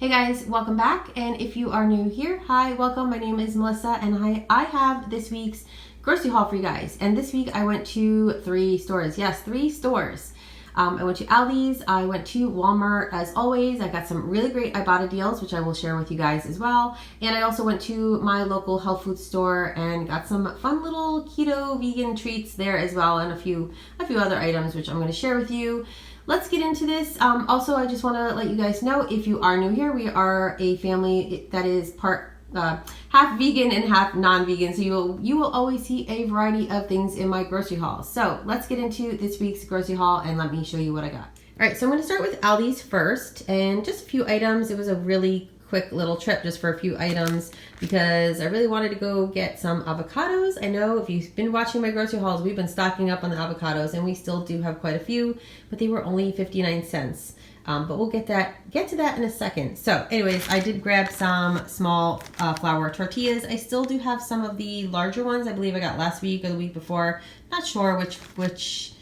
Hey guys, welcome back. And if you are new here, hi, welcome. My name is Melissa and I have this week's grocery haul for you guys. And this week I went to 3 stores. Yes, 3 stores. I went to Aldi's, I went to Walmart as always. I got some really great Ibotta deals, which I will share with you guys as well. And I also went to my local health food store and got some fun little keto vegan treats there as well, and a few other items which I'm going to share with you. Let's get into this. Also, I just want to let you guys know, if you are new here, we are a family that is half vegan and half non-vegan. So you will always see a variety of things in my grocery haul. So let's get into this week's grocery haul and let me show you what I got. All right, so I'm going to start with Aldi's first, and just a few items. It was a really quick little trip just for a few items because I really wanted to go get some avocados. I know if you've been watching my grocery hauls, we've been stocking up on the avocados and we still do have quite a few, but they were only 59 cents. But we'll get to that in a second. So anyways, I did grab some small flour tortillas. I still do have some of the larger ones. I believe I got last week or the week before. Not sure which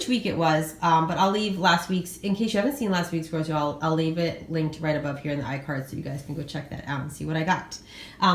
week it was, but I'll leave last week's, in case you haven't seen last week's grocery haul, I'll leave it linked right above here in the iCard so you guys can go check that out and see what I got.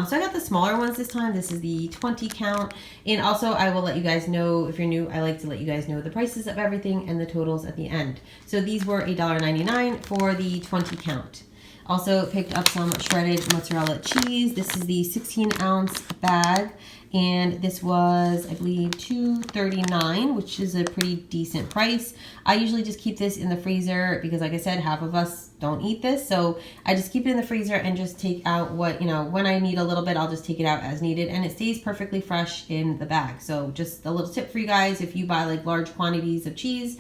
So I got the smaller ones this time. This is the 20 count. And also I will let you guys know, if you're new, I like to let you guys know the prices of everything and the totals at the end. So these were $1.99 for the 20 count. Also picked up some shredded mozzarella cheese. This is the 16-ounce bag, and this was, I believe, $2.39, which is a pretty decent price. I usually just keep this in the freezer because, like I said, half of us don't eat this, so I just keep it in the freezer and just take out what, when I need a little bit, I'll just take it out as needed, and it stays perfectly fresh in the bag. So just a little tip for you guys: if you buy like large quantities of cheese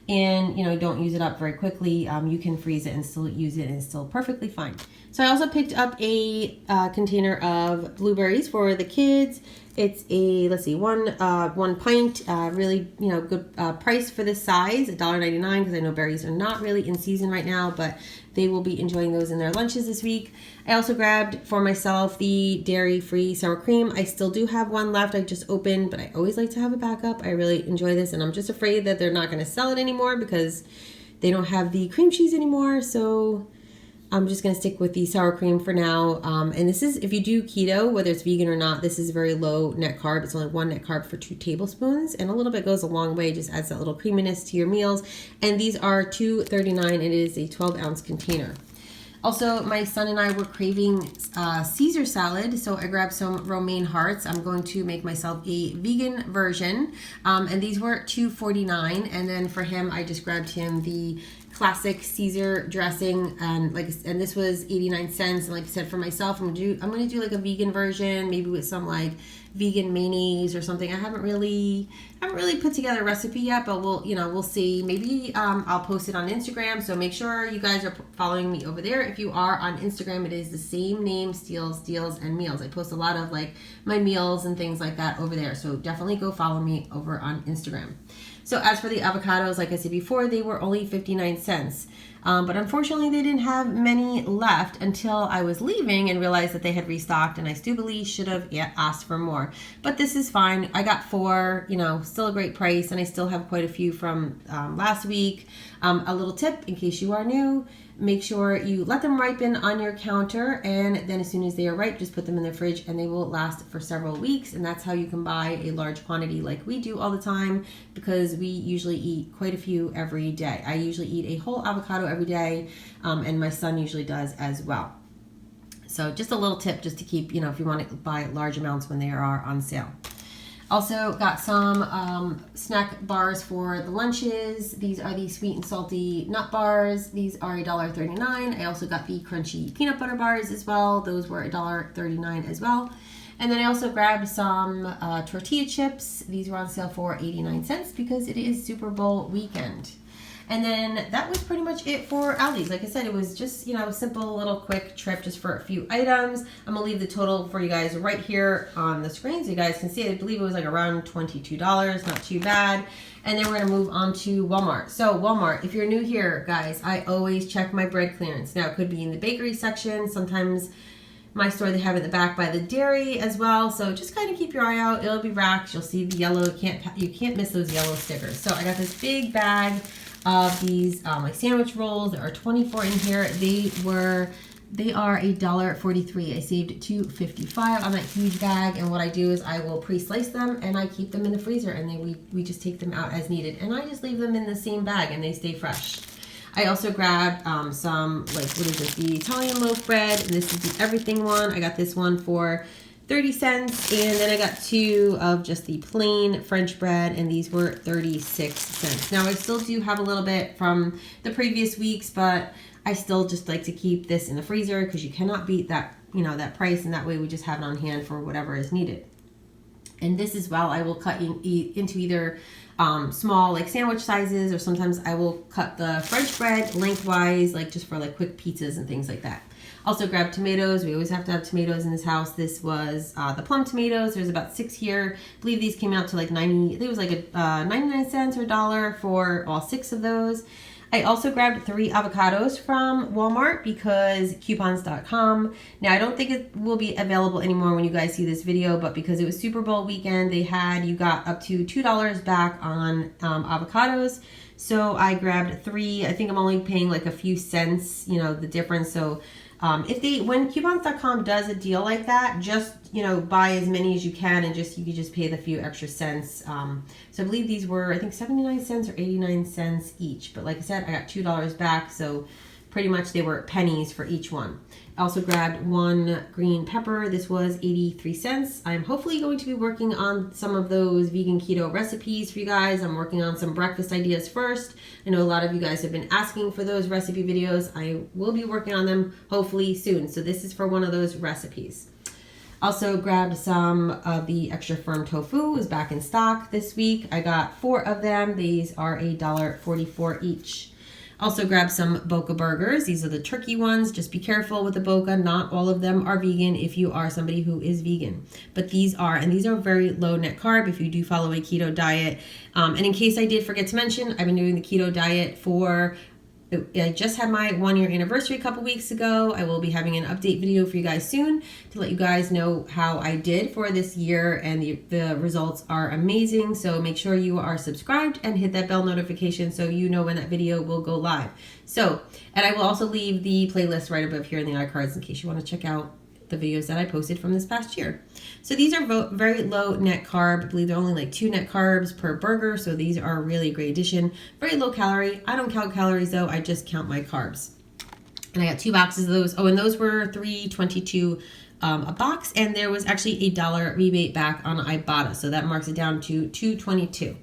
and don't use it up very quickly, you can freeze it and still use it and it's still perfectly fine. So I also picked up a container of blueberries for the kids. It's a, let's see, one pint, really good price for this size, $1.99, because I know berries are not really in season right now, but they will be enjoying those in their lunches this week. I also grabbed for myself the dairy-free sour cream. I still do have one left. I just opened, but I always like to have a backup. I really enjoy this, and I'm just afraid that they're not going to sell it anymore because they don't have the cream cheese anymore. So I'm just going to stick with the sour cream for now. And this is, if you do keto, whether it's vegan or not, this is very low net carb. It's only 1 net carb for 2 tablespoons. And a little bit goes a long way, just adds that little creaminess to your meals. And these are $2.39. It is a 12-ounce container. Also, my son and I were craving Caesar salad, so I grabbed some romaine hearts. I'm going to make myself a vegan version. And these were $2.49. And then for him, I just grabbed him the classic Caesar dressing, and this was 89 cents. And like I said, for myself, I'm gonna do like a vegan version, maybe with some like vegan mayonnaise or something. I haven't really put together a recipe yet, but we'll see. Maybe I'll post it on Instagram, so make sure you guys are following me over there. If you are on Instagram, it is the same name, Steals, Deals, and Meals. I post a lot of like my meals and things like that over there, so definitely go follow me over on Instagram. So as for the avocados, like I said before, they were only 59 cents. But unfortunately, they didn't have many left until I was leaving and realized that they had restocked, and I stupidly should have asked for more. But this is fine. I got 4, still a great price, and I still have quite a few from last week. A little tip, in case you are new, make sure you let them ripen on your counter, and then as soon as they are ripe, just put them in the fridge and they will last for several weeks. And that's how you can buy a large quantity like we do all the time, because we usually eat quite a few every day. I usually eat a whole avocado every day, and my son usually does as well. So just a little tip just to keep, if you want to buy large amounts when they are on sale. Also got some snack bars for the lunches. These are the sweet and salty nut bars. These are $1.39. I also got the crunchy peanut butter bars as well. Those were $1.39 as well. And then I also grabbed some tortilla chips. These were on sale for 89 cents because it is Super Bowl weekend. And then that was pretty much it for Aldi's. Like I said, it was just, a simple little quick trip just for a few items. I'm going to leave the total for you guys right here on the screen so you guys can see it. I believe it was like around $22, not too bad. And then we're going to move on to Walmart. So Walmart, if you're new here, guys, I always check my bread clearance. Now, it could be in the bakery section. Sometimes my store, they have it in the back by the dairy as well. So just kind of keep your eye out. It'll be racked. You'll see the yellow. You can't miss those yellow stickers. So I got this big bag of these like sandwich rolls. There are 24 in here. They were They are $1.43. I saved $2.55 on that huge bag, and what I do is I will pre-slice them and I keep them in the freezer, and then we just take them out as needed, and I just leave them in the same bag and they stay fresh. I also grabbed some, like, what is this, the Italian loaf bread, and this is the everything one. I got this one for 30 cents, and then I got 2 of just the plain French bread, and these were 36 cents. Now I still do have a little bit from the previous weeks, but I still just like to keep this in the freezer because you cannot beat that, you know, that price, and that way we just have it on hand for whatever is needed. And this as well, I will cut into either small, like, sandwich sizes, or sometimes I will cut the French bread lengthwise, like just for like quick pizzas and things like that. Also grabbed tomatoes. We always have to have tomatoes in this house. This was the plum tomatoes. There's about 6 here. I believe these came out to like 90, I think it was like a 99 cents or $1 for all 6 of those. I also grabbed 3 avocados from Walmart because coupons.com. Now, I don't think it will be available anymore when you guys see this video, but because it was Super Bowl weekend, you got up to $2 back on avocados. So I grabbed 3. I think I'm only paying like a few cents, you know, the difference. So when coupons.com does a deal like that, just, you know, buy as many as you can, and you can just pay the few extra cents. So I believe these were, I think, 79 cents or 89 cents each. But like I said, I got $2 back, so pretty much they were pennies for each one. I also grabbed 1 green pepper. This was 83 cents. I'm hopefully going to be working on some of those vegan keto recipes for you guys. I'm working on some breakfast ideas first. I know a lot of you guys have been asking for those recipe videos. I will be working on them hopefully soon. So this is for one of those recipes. Also grabbed some of the extra firm tofu. It was back in stock this week. I got 4 of them. These are $1.44 each. Also grabbed some Boca burgers. These are the turkey ones. Just be careful with the Boca. Not all of them are vegan if you are somebody who is vegan. But these are, and these are very low net carb if you do follow a keto diet. And in case I did forget to mention, I've been doing the keto diet I just had my 1-year anniversary a couple weeks ago. I will be having an update video for you guys soon to let you guys know how I did for this year, and the results are amazing. So make sure you are subscribed and hit that bell notification so you know when that video will go live. So, and I will also leave the playlist right above here in the iCards in case you want to check out the videos that I posted from this past year. So these are very low net carb. I believe they're only like 2 net carbs per burger. So these are a really great addition. Very low calorie. I don't count calories though. I just count my carbs. And I got 2 boxes of those. Oh, and those were $3.22 a box. And there was actually a $1 rebate back on Ibotta. So that marks it down to $2.22.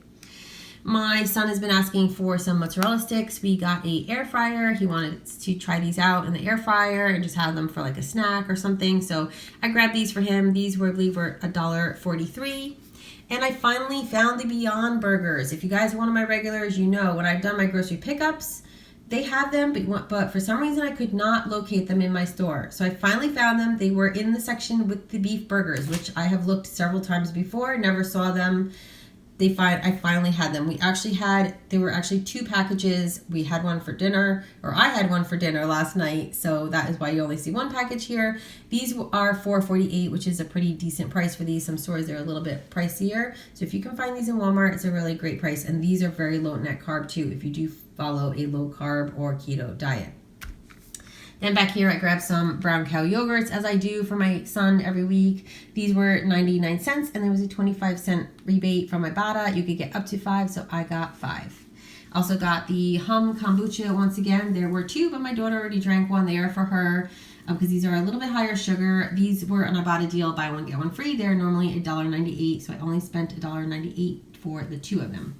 My son has been asking for some mozzarella sticks. We got a air fryer. He wanted to try these out in the air fryer and just have them for like a snack or something. So I grabbed these for him. These were, I believe, were $1.43. And I finally found the Beyond Burgers. If you guys are one of my regulars, you know when I've done my grocery pickups, they have them, but for some reason I could not locate them in my store. So I finally found them. They were in the section with the beef burgers, which I have looked several times before, never saw them. I finally had them. There were actually 2 packages. We had one for dinner, or I had one for dinner last night. So that is why you only see 1 package here. These are $4.48, which is a pretty decent price for these. Some stores they're a little bit pricier. So if you can find these in Walmart, it's a really great price. And these are very low net carb too, if you do follow a low carb or keto diet. Then back here, I grabbed some brown cow yogurts, as I do for my son every week. These were 99 cents, and there was a 25-cent rebate from Ibotta. You could get up to 5, so I got 5. Also got the Hum kombucha once again. There were 2, but my daughter already drank one. They are for her because these are a little bit higher sugar. These were an Ibotta deal, buy one, get one free. They're normally $1.98, so I only spent $1.98 for the 2 of them.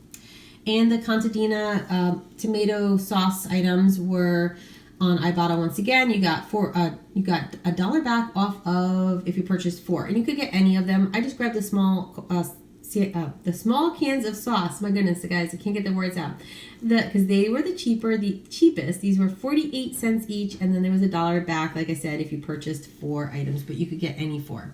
And the Contadina tomato sauce items were on Ibotta once again. You got $1 back off of if you purchased 4, and you could get any of them. I just grabbed the small cans of sauce. My goodness, guys, I can't get the words out. Because they were the cheapest. These were 48 cents each, and then there was $1 back, like I said, if you purchased 4 items, but you could get any 4.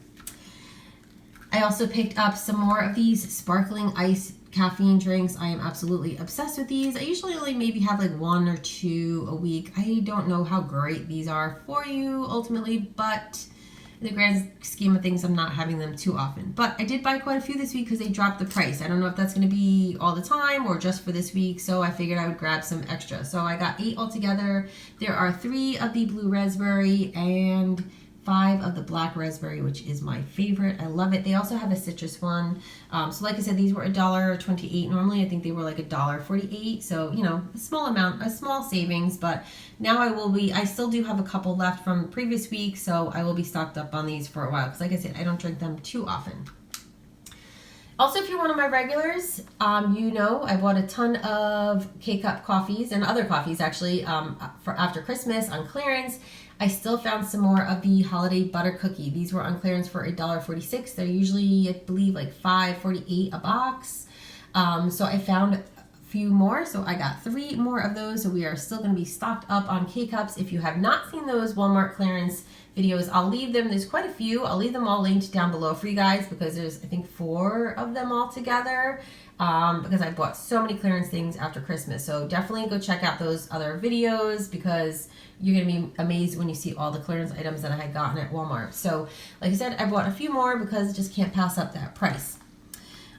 I also picked up some more of these sparkling ice caffeine drinks. I am absolutely obsessed with these. I usually only maybe have like 1 or 2 a week. I don't know how great these are for you ultimately, but in the grand scheme of things, I'm not having them too often. But I did buy quite a few this week because they dropped the price. I don't know if that's going to be all the time or just for this week, so I figured I would grab some extra. So I got 8 altogether. There are 3 of the blue raspberry and 5 of the black raspberry, which is my favorite. I love it. They also have a citrus one. So like I said, these were $1.28 normally. I think they were like $1.48. So, you know, a small amount, a small savings, but now I still do have a couple left from previous week, so I will be stocked up on these for a while because like I said, I don't drink them too often. Also, if you're one of my regulars, you know I bought a ton of K-Cup coffees and other coffees actually for after Christmas on clearance. I still found some more of the holiday butter cookie. These were on clearance for $1.46. They're usually, I believe, like $5.48 a box. So I found a few more. So I got 3 more of those. So we are still going to be stocked up on K-Cups. If you have not seen those Walmart clearance videos, I'll leave them. There's quite a few. I'll leave them all linked down below for you guys because there's, I think, 4 of them all together. Because I bought so many clearance things after Christmas. So definitely go check out those other videos because you're going to be amazed when you see all the clearance items that I had gotten at Walmart. So like I said, I bought a few more because I just can't pass up that price.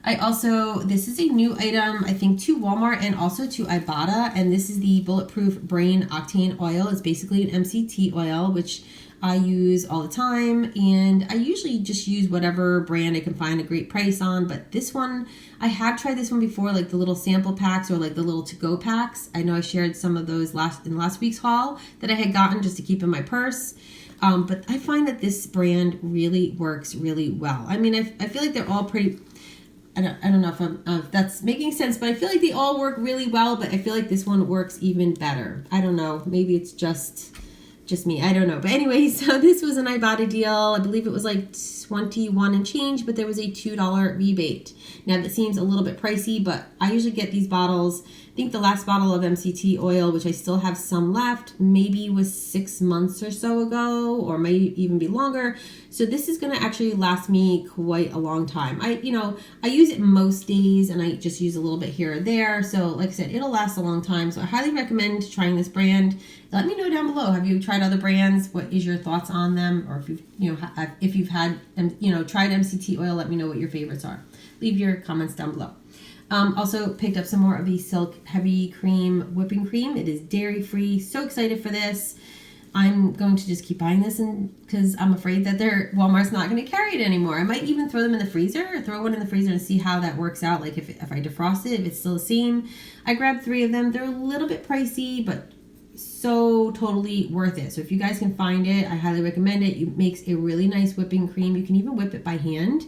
This is a new item, I think, to Walmart and also to Ibotta, and this is the Bulletproof Brain Octane Oil. It's basically an MCT oil, which I use all the time, and I usually just use whatever brand I can find a great price on, but this one, I have tried this one before, like the little sample packs or like the little to-go packs. I know I shared some of those in last week's haul that I had gotten just to keep in my purse. But I find that this brand really works really well. I mean, I feel like they're all pretty... I don't know if that's making sense, but I feel like they all work really well, but I feel like this one works even better. I don't know. Maybe it's just me. I don't know. But anyway, so this was an Ibotta deal. I believe it was like $21 and change, but there was a $2 rebate. Now that seems a little bit pricey, but I usually get these bottles. I think the last bottle of MCT oil, which I still have some left, maybe was 6 months or so ago, or may even be longer. So this is going to actually last me quite a long time. I use it most days, and I just use a little bit here or there. So like I said, it'll last a long time. So I highly recommend trying this brand. Let me know down below. Have you tried other brands? What is your thoughts on them? Or if you've had tried MCT oil, let me know what your favorites are. Leave your comments down below. Also picked up some more of the Silk Heavy Cream Whipping Cream. It is dairy free. So excited for this. I'm going to just keep buying this because I'm afraid that Walmart's not going to carry it anymore. I might even throw them in the freezer or throw one in the freezer and see how that works out. Like if I defrost it, if it's still the same. I grabbed 3 of them. They're a little bit pricey, but so totally worth it. So if you guys can find it, I highly recommend it. It makes a really nice whipping cream. You can even whip it by hand.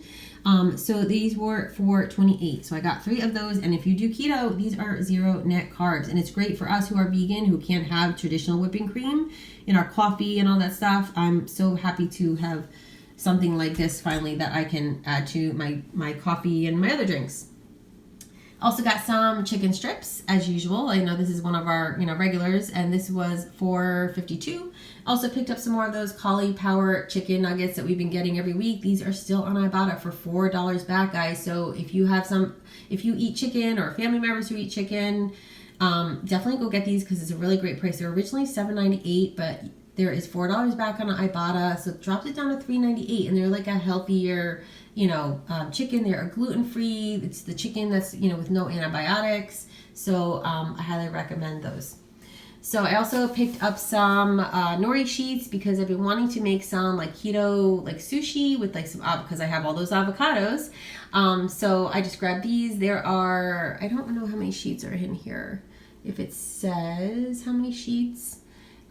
So these were $4.28. So I got 3 of those. And if you do keto, these are 0 net carbs. And it's great for us who are vegan, who can't have traditional whipping cream in our coffee and all that stuff. I'm so happy to have something like this finally that I can add to my coffee and my other drinks. Also got some chicken strips as usual. I know this is one of our regulars, and this was $4.52. Also picked up some more of those cauliflower chicken nuggets that we've been getting every week. These are still on Ibotta for $4 back, guys. So if you eat chicken or family members who eat chicken, definitely go get these because it's a really great price. They're originally $7.98, but there is $4 back on Ibotta, so it dropped it down to $3.98, and they're like a healthier chicken. They're gluten-free. It's the chicken that's, with no antibiotics. So I highly recommend those. So I also picked up some nori sheets because I've been wanting to make some like keto, like sushi with like some, because I have all those avocados. So I just grabbed these. There are, I don't know how many sheets are in here. If it says how many sheets,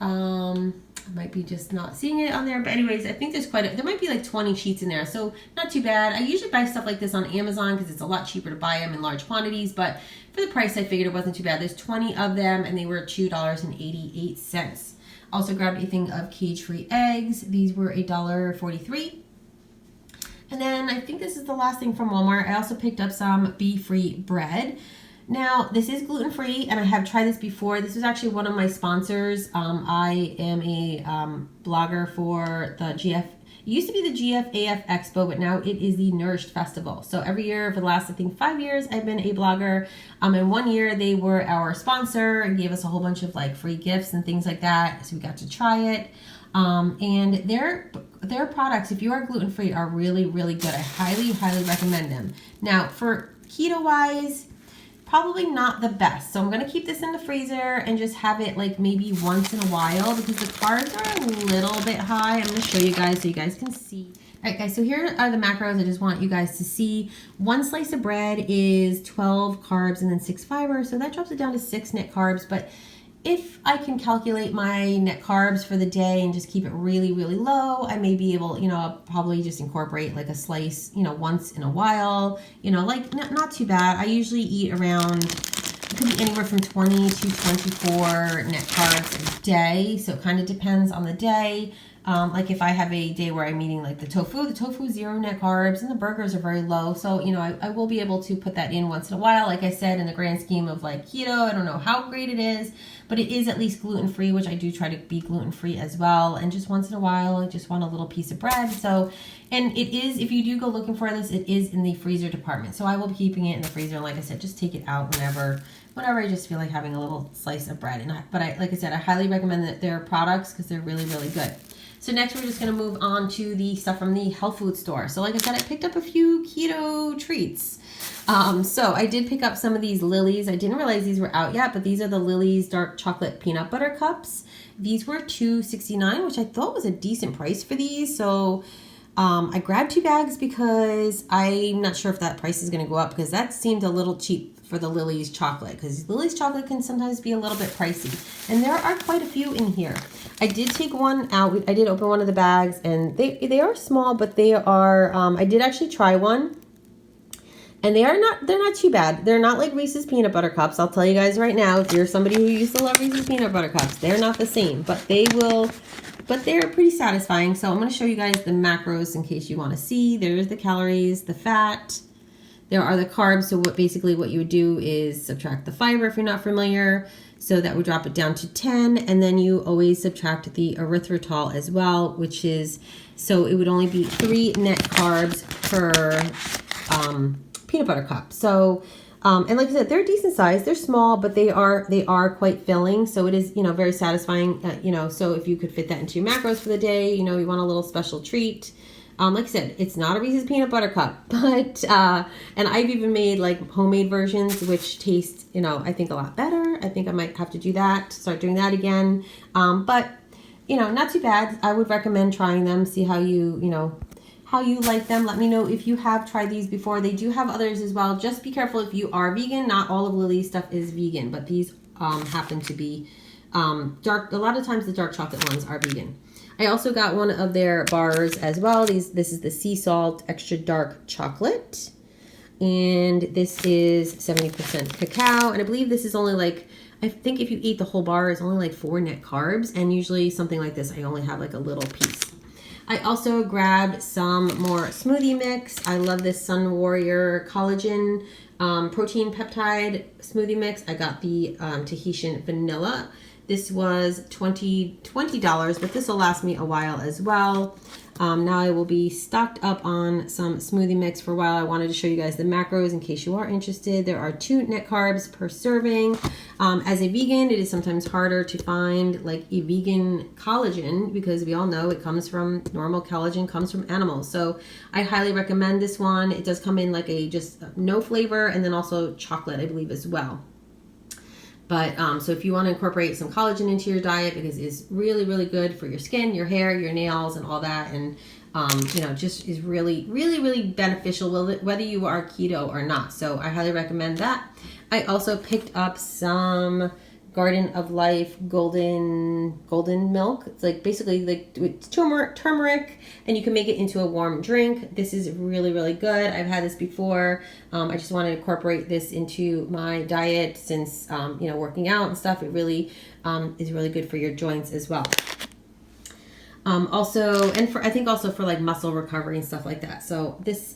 I might be just not seeing it on there, but anyways, I think there might be like 20 sheets in there, so not too bad. I usually buy stuff like this on Amazon because it's a lot cheaper to buy them in large quantities, but for the price I figured it wasn't too bad. There's 20 of them and they were $2.88. Also grabbed a thing of cage-free eggs. These were $1.43. And then I think this is the last thing from Walmart. I also picked up some bee-free bread. Now, this is gluten-free, and I have tried this before. This was actually one of my sponsors. I am a blogger for the it used to be the GFAF Expo, but now it is the Nourished Festival. So every year for the last, I think, 5 years, I've been a blogger. And 1 year, they were our sponsor and gave us a whole bunch of like free gifts and things like that. So we got to try it. And their products, if you are gluten-free, are really, really good. I highly, highly recommend them. Now, for keto-wise, probably not the best. So I'm going to keep this in the freezer and just have it like maybe once in a while because the carbs are a little bit high. I'm going to show you guys so you guys can see. All right, guys, so here are the macros I just want you guys to see. One slice of bread is 12 carbs and then 6 fiber. So that drops it down to 6 net carbs. But if I can calculate my net carbs for the day and just keep it really, really low, I may be able, I'll probably just incorporate like a slice, once in a while, like not too bad. I usually eat around, it could be anywhere from 20 to 24 net carbs a day. So it kind of depends on the day. Like if I have a day where I'm eating like the tofu is 0 net carbs and the burgers are very low. So, I will be able to put that in once in a while. Like I said, in the grand scheme of like keto, I don't know how great it is, but it is at least gluten-free, which I do try to be gluten-free as well. And just once in a while, I just want a little piece of bread. So, and it is, if you do go looking for this, it is in the freezer department. So I will be keeping it in the freezer. And like I said, just take it out whenever I just feel like having a little slice of bread. But like I said, I highly recommend their products because they're really, really good. So next we're just going to move on to the stuff from the health food store. So like I said, I picked up a few keto treats. So I did pick up some of these Lily's. I didn't realize these were out yet, but these are the Lily's dark chocolate peanut butter cups. These were $2.69, which I thought was a decent price for these. So I grabbed 2 bags because I'm not sure if that price is going to go up because that seemed a little cheap for the Lily's chocolate because Lily's chocolate can sometimes be a little bit pricey. And there are quite a few in here. I did take one out. I did open one of the bags and they are small, but they are, I did actually try one. And they're not too bad. They're not like Reese's peanut butter cups. I'll tell you guys right now, if you're somebody who used to love Reese's peanut butter cups, they're not the same, but they're pretty satisfying. So I'm going to show you guys the macros in case you want to see. There's the calories, the fat. There are the carbs. So what you would do is subtract the fiber if you're not familiar. So that would drop it down to 10. And then you always subtract the erythritol as well, which is, so it would only be 3 net carbs per peanut butter cup. So, and like I said, they're decent size. They're small, but they are quite filling. So it is, very satisfying, so if you could fit that into your macros for the day, you want a little special treat. Like I said, it's not a Reese's peanut butter cup, but, and I've even made like homemade versions, which taste, I think a lot better. I think I might have to do that, start doing that again. But, not too bad. I would recommend trying them, see how how you like them. Let me know if you have tried these before. They do have others as well. Just be careful if you are vegan. Not all of Lily's stuff is vegan, but these happen to be dark. A lot of times the dark chocolate ones are vegan. I also got one of their bars as well. This is the sea salt extra dark chocolate. And this is 70% cacao. And I believe this is only like, I think if you eat the whole bar, it's only like 4 net carbs. And usually something like this, I only have like a little piece. I also grabbed some more smoothie mix. I love this Sun Warrior collagen protein peptide smoothie mix. I got the Tahitian vanilla. This was $20, but this will last me a while as well. Now I will be stocked up on some smoothie mix for a while. I wanted to show you guys the macros in case you are interested. There are 2 net carbs per serving. As a vegan, it is sometimes harder to find like a vegan collagen because we all know it comes from, normal collagen comes from animals. So I highly recommend this one. It does come in like a just no flavor and then also chocolate, I believe, as well. But so if you want to incorporate some collagen into your diet because it's really, really good for your skin, your hair, your nails, and all that, and just is really, really, really beneficial whether you are keto or not. So I highly recommend that. I also picked up some Garden of Life golden milk. It's like basically like with turmeric, and you can make it into a warm drink. This is really, really good. I've had this before. I just want to incorporate this into my diet since working out and stuff. It really is really good for your joints as well. Also, and I think also for like muscle recovery and stuff like that. So this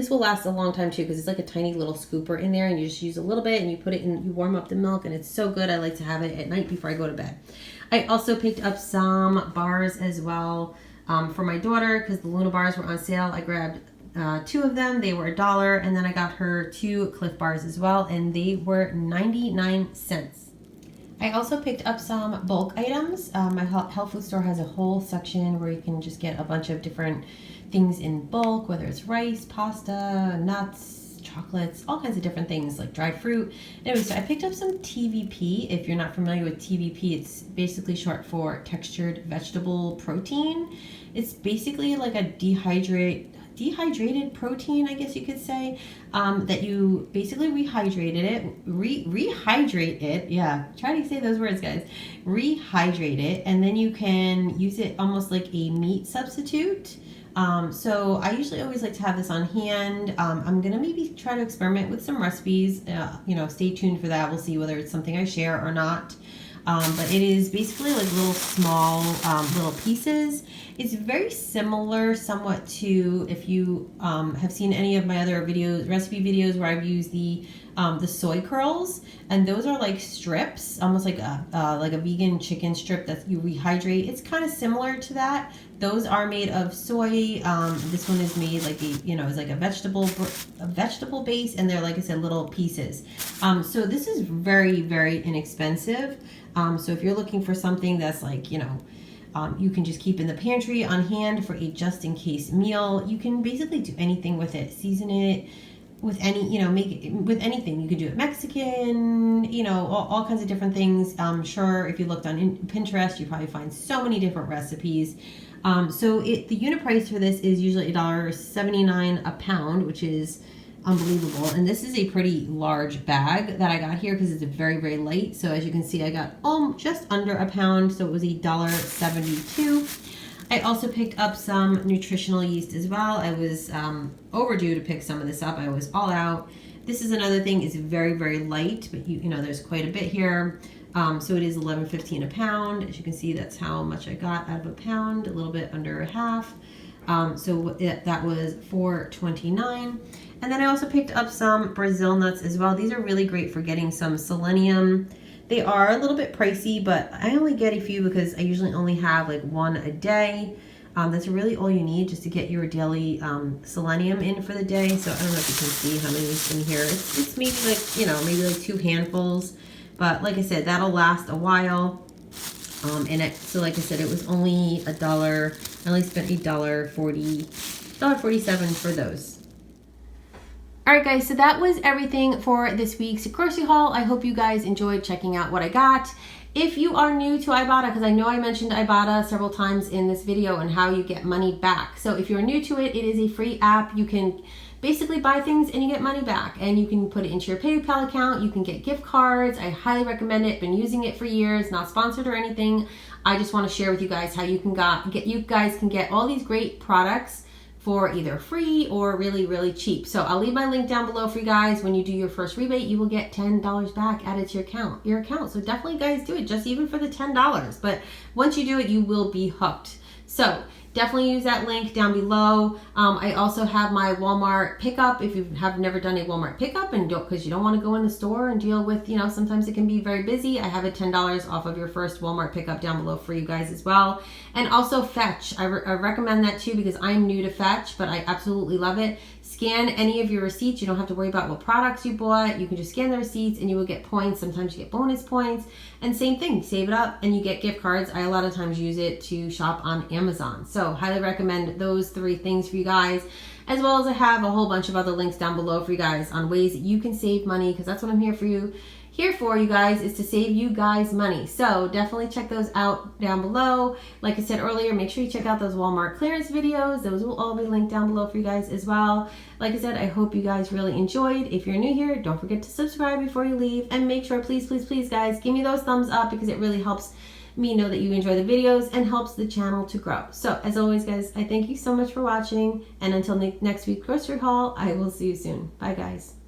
will last a long time too because it's like a tiny little scooper in there and you just use a little bit and you put it in, you warm up the milk and it's so good. I like to have it at night before I go to bed. I also picked up some bars as well for my daughter because the Luna bars were on sale. I grabbed 2 of them. They were $1, and then I got her 2 Cliff bars as well, and they were 99 cents. I also picked up some bulk items. My health food store has a whole section where you can just get a bunch of different things in bulk, whether it's rice, pasta, nuts, chocolates, all kinds of different things like dried fruit. Anyway, so I picked up some TVP. If you're not familiar with TVP, it's basically short for textured vegetable protein. It's basically like a dehydrated protein, I guess you could say, that you basically rehydrate it. Yeah, try to say those words, guys. Rehydrate it, and then you can use it almost like a meat substitute. So I usually always like to have this on hand. I'm gonna maybe try to experiment with some recipes. Stay tuned for that. We'll see whether it's something I share or not. But it is basically like little small little pieces. It's very similar somewhat to, if you have seen any of my other videos, recipe videos where I've used the soy curls, and those are like strips, almost like a vegan chicken strip that you rehydrate. It's kind of similar to that. Those are made of soy. This one is made like it's like a vegetable base, and they're, like I said, little pieces. So this is very, very inexpensive. So if you're looking for something that's like, you can just keep in the pantry on hand for a just in case meal, you can basically do anything with it. Season it with any, make it with anything. You could do it Mexican, all kinds of different things. I'm sure if you looked on Pinterest, you probably find so many different recipes. So the unit price for this is usually $1.79 a pound, which is unbelievable. And this is a pretty large bag that I got here because it's very, very light. So as you can see, I got just under a pound, so it was $1.72. I also picked up some nutritional yeast as well. I was overdue to pick some of this up. I was all out. This is another thing. It's very, very light, but there's quite a bit here. So it is $11.15 a pound. As you can see, that's how much I got out of a pound, a little bit under a half. So that was $4.29. And then I also picked up some Brazil nuts as well. These are really great for getting some selenium. They are a little bit pricey, but I only get a few because I usually only have like one a day. That's really all you need just to get your daily selenium in for the day. So I don't know if you can see how many is in here. It's maybe like, maybe like 2 handfuls. But like I said, that'll last a while. So like I said, it was only $1. I only spent $1.47 for those. Alright guys, so that was everything for this week's grocery haul. I hope you guys enjoyed checking out what I got. If you are new to Ibotta, because I know I mentioned Ibotta several times in this video and how you get money back. So if you're new to it, it is a free app. You can basically buy things and you get money back, and you can put it into your PayPal account. You can get gift cards. I highly recommend it. Been using it for years, not sponsored or anything. I just want to share with you guys how you guys can get all these great products for either free or really, really cheap. So I'll leave my link down below for you guys. When you do your first rebate, you will get $10 back added to your account. So definitely guys do it, just even for the $10. But once you do it, you will be hooked. So definitely use that link down below. I also have my Walmart pickup. If you have never done a Walmart pickup and because you don't want to go in the store and deal with, sometimes it can be very busy, I have a $10 off of your first Walmart pickup down below for you guys as well. And also Fetch. I recommend that too because I'm new to Fetch, but I absolutely love it. Scan any of your receipts. You don't have to worry about what products you bought. You can just scan the receipts and you will get points. Sometimes you get bonus points. And same thing, save it up and you get gift cards. I a lot of times use it to shop on Amazon. So highly recommend those 3 things for you guys. As well as I have a whole bunch of other links down below for you guys on ways that you can save money, because that's what I'm here for you guys, is to save you guys money. So definitely check those out down below. Like I said earlier, make sure you check out those Walmart clearance videos. Those will all be linked down below for you guys as well. Like I said, I hope you guys really enjoyed. If you're new here, don't forget to subscribe before you leave, and make sure, please, please, please guys, give me those thumbs up because it really helps me know that you enjoy the videos and helps the channel to grow. So as always guys, I thank you so much for watching, and until next week's grocery haul, I will see you soon. Bye guys.